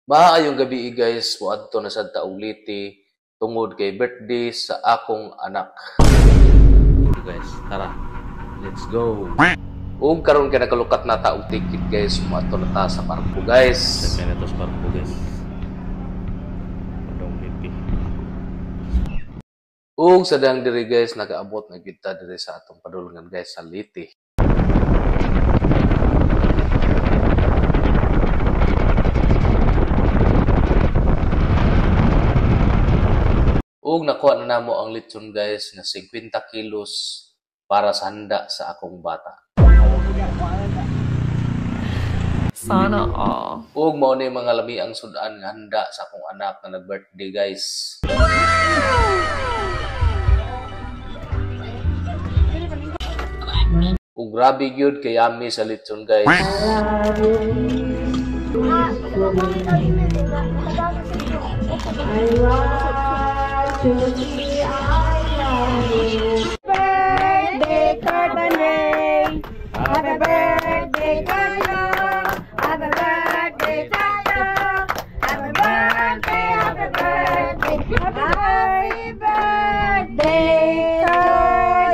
Maayong gabi guys, muadto na sad ta uliti tungod kay birthday sa akong anak. Ito guys, tara. Let's go. Karon kay nakalukat na ta og ticket guys, muadto na ta sa parko guys. Sa Menetos Parko guys. Padong liti. Sa dang diri guys, nagaabot na kita diri sa atong padulungan guys sa Liti. Nakuha na namo ang lechon guys na 50 kilos para sa handa sa akong bata. Sana all. Mao na yung mga lami ang sudan nga handa sa akong anak na nag-birthday guys. Grabe gyud kay yummy sa lechon guys. Birthday, Courtney. Happy birthday to you. Happy birthday to you. Happy birthday, happy birthday. Happy birthday to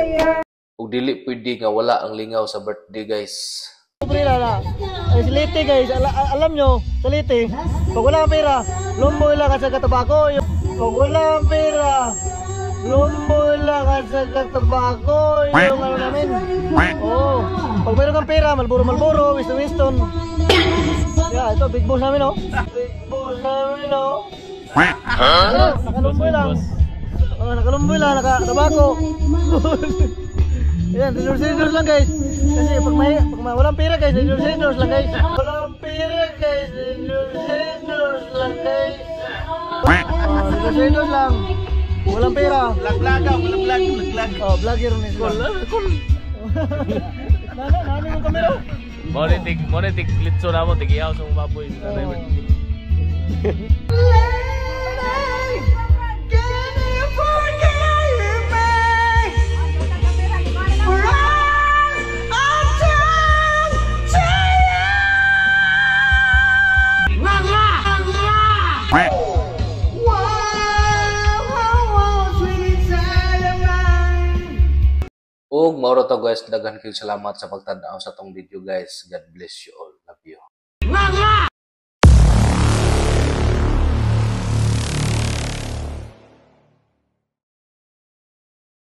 you. Dili pwede nga wala ang lingaw sa birthday guys. Pera ay sa Liti guys, alam nyo, sa Liti, pag wala kang pera, lumboy lang ka sa katabako. Pag wala kang pera, lumboy lang ka sa katabako. Yung ano namin. Oo. Pag meron kang pera, Malboro, Winston. Yeah, ito, big boss namin, oh. Big boss namin, oh. Nakalumboy lang. Nakalumboy lang, nakatabako. Ayan, $100 lang guys. Kasi pag walang pera guys, $100 lang guys. Walang pera guys, $100 lang guys. $100 lang. Walang pera. Vlog. Oh, vlogger ni School. Nani yung kamera? Monetik litso na mo, tigiyaw sa mga baboy. Mauro to guys, daghan kayo salamat sa pagtanaw sa tong video guys. God bless you all.